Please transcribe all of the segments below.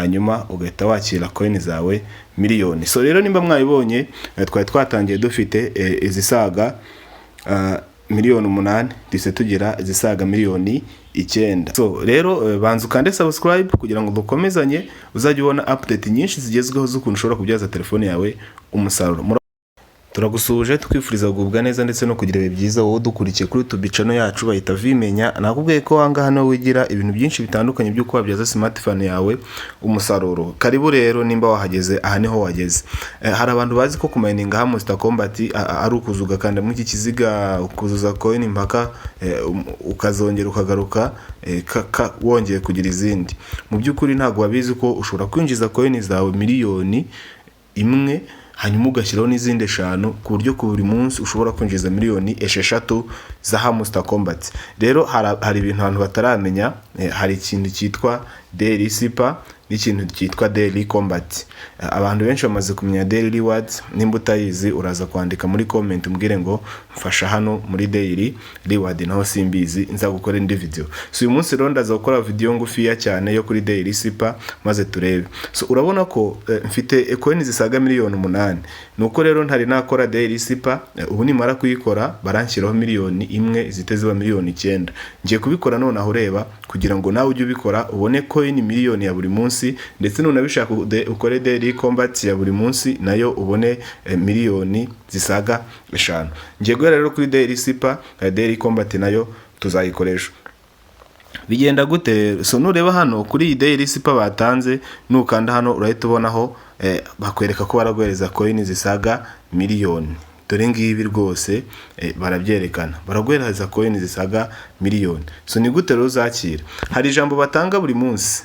hanyuma ugahita wakira coin zawe miliyoni. So rero nimba mwabibonye twari twatangiye dufite izisaga miliyoni 8 dise tugira izisaga miliyoni 9. So rero banza ukande subscribe kugira ngo dukomezanye uzajye ubona update nyinshi zigezweho z'ukuntu ushobora kubyaza telefone yawe umusaruro. Turagusuje tukwifuriza kugubwa neza ndetse no kugira ibihe byiza wowe dukurikiye kuri YouTube channel yacu bayita Vimenya. Nakubwiye ko hanga hano wigira ibintu byinshi bitandukanye byo kwabyaza smartphone yawe umusaruro. Karibu rero nimba wahageze aha niho wageze. Hari abantu bazi ko kumininga ha Monster Combat ari ukuzuga kandi mu iki kiziga ukuzuza coin mpaka ukazongera ukagaruka wongeye kugira izindi. Mu byukuri ntago wabizi ko ushobora kwinjiza coin zawe miliyoni 1 hanyuma ugashyiraho n'izindi 5 ku buryo ku buri munsi ushobora kwinjiza miliyoni 6 za Monster Combat. Rero hari ibintu abantu bataramenya, hari ikintu cyitwa Daily Super n'ikintu cyitwa Daily Combat. Abantu benshi bamaze kumenya Daily Rewards, nimba utayizi uraza kwandika muri comment umbwire ngo mfasha hano muri Daily Reward naho simbizi nzagukora indi video. So uyu munsi rero ndaza gukora video ngufiya cyane yo kuri Daily Super maze turebe. So urabona ko mfite coin zisaga miliyoni 8. Nuko rero ntari nakora Daily Super, ubu nimara kuyikora baranshyiraho miliyoni 1 ziteziba miliyoni 9. Ngiye kubikora none aho ureba kugira ngo nawe ujye ubikora ubone coin miliyoni ya buri munsi, ndetse nunabishaka ukore Daily Combat ya buri munsi nayo ubone miliyoni zisaga 5. Ngiye guhera rero kuri Daily Super, Daily Combat nayo tuzayikoresha. Bigenda gute? So nureba hano kuri Daily Super batanze, nukanda hano urahita ubonaho bakwereka ko baraguhereza coin zisaga miliyoni. Dore ngibi rwose barabyerekana, baraguhereza coin zisaga miliyoni. So ni gute rero uzakira? Hari ijambo batanga buri munsi,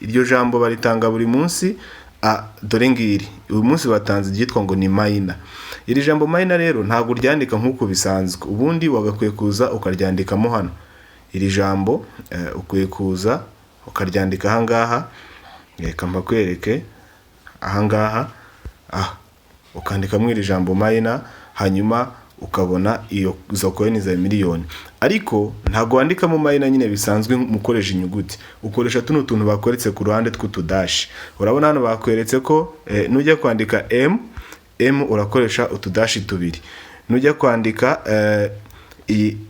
iryo jambo baritanga buri munsi. Dore ngiri uyu munsi batanze igitwa ngo ni miner. Iri jambo miner rero ntago ryandika nkuko bisanzwe, ubundi wagakwiye kuza ukaryandikamo hano. Iri jambo ukwiye kuza ukaryandika ahangaha, reka mbakwereke ahangaha, ukandikamo iri jambo miner, hanyuma ukabona izo coin za miliyoni. Ariko ntago wandikamo miner nyine bisanzwe mukoresha inyuguti, ukoresha tuno tuntu bakweretse ku ruhande tw'utudash. Urabona hano bakweretse ko nujya kwandika M urakoresha utudashi 2, nujya kwandika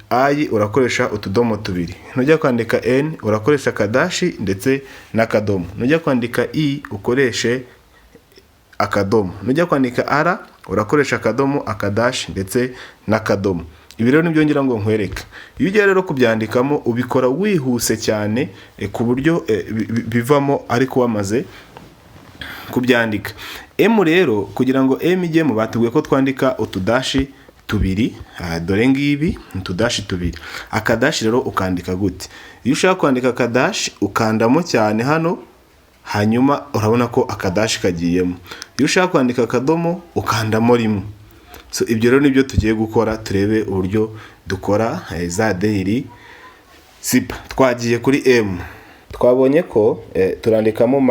I urakoresha utudomo 2, nujya kwandika N urakoresha akadashi ndetse n'akadomo, nujya kwandika I ukoreshe akadomo, nujya kwandika R urakoresha akadomo, akadashi ndetse n'akadomo. Ibi rero nibyo ngira ngo nkwereka. Iyo ugiye rero kubyandikamo ubikora wihuse cyane ku buryo bivamo ariko wamaze kubyandika. M rero kugira ngo M ijyemo batubwiye ko twandika utudashi 2. Dore ngibi utudashi 2. Akadashi rero ukandika gute? Iyo ushaka kwandika akadashi ukandamo cyane hano, hanyuma urabona ko akadashi kagiyemo. Iyo ushaka kwandika akadomo ukandamo rimwe. So ibyo rero nibyo tugiye gukora, turebe uburyo dukora za Daily Super. Twagiye kuri M, twabonye ko turandikamo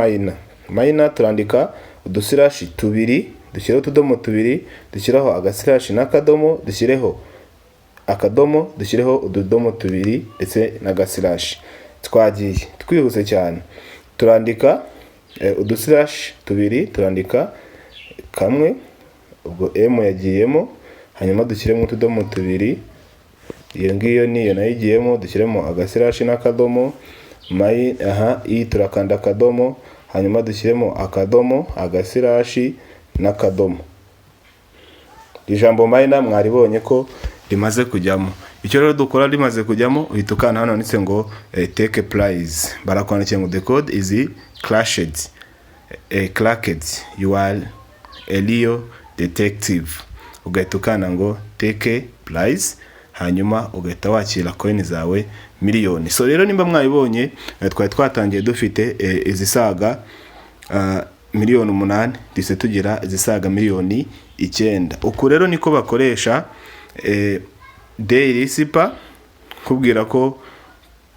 miner turandika udusirashi 2, dushyiraho utudomo 2, dushyiraho agasirashi n'akadomo, dushyireho akadomo, dushyireho ududomo 2 ndetse n'agasirashi. Twagiye twihuse cyane, turandika udusirashi 2, turandika kamwe, ubwo M yagiyemo, hanyuma dushyiremo utudomo 2, iyo ngiyo niyo nayo igiyemo, dushyiremo agasirashi n'akadomo, I turakanda akadomo, hanyuma dushyiremo akadomo, agasirashi n'akadomo. Ijambo miner mwaribonye ko rimaze kujyamo. Icyo rero dukora rimaze kujyamo, uhita ukana hano nitse ngo take prize. Barakwandikiye ngo the code is cracked. You are a real detective. Ugahita ukana ngo take prize, hanyuma ugahita wakira coin zawe miliyoni. So rero nimba mwabibonye twari twatangiye dufite izisaga miliyoni 8 dise tugira izisaga miliyoni 9. Uko rero niko bakoresha Daily Super, kubwira ko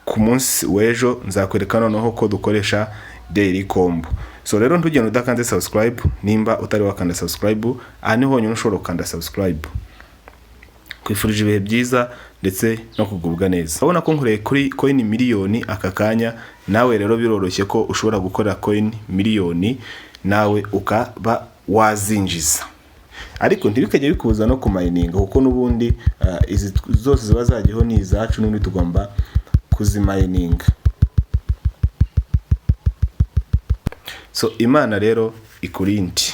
ku munsi w'ejo nzakwereka noneho ko dukoresha Daily Combo. So rero ntugende udakanze subscribe, nimba utari wakanda subscribe, aha niho nyine ushobora gukanda subscribe. kwifurije ibihe byiza ndetse no kugubwa neza. Urabona ko nkoreye kuri coin miliyoni aka kanya, nawe rero biroroshye ko ushobora gukora coin miliyoni nawe ukaba wazinjiza. Ariko ntibikajya bikubuza no kumayininga, kuko n'ubundi izi zose ziba zajyeho ni izacu, n'ubundi tugomba kuzimayininga. So Imana rero ikurinde.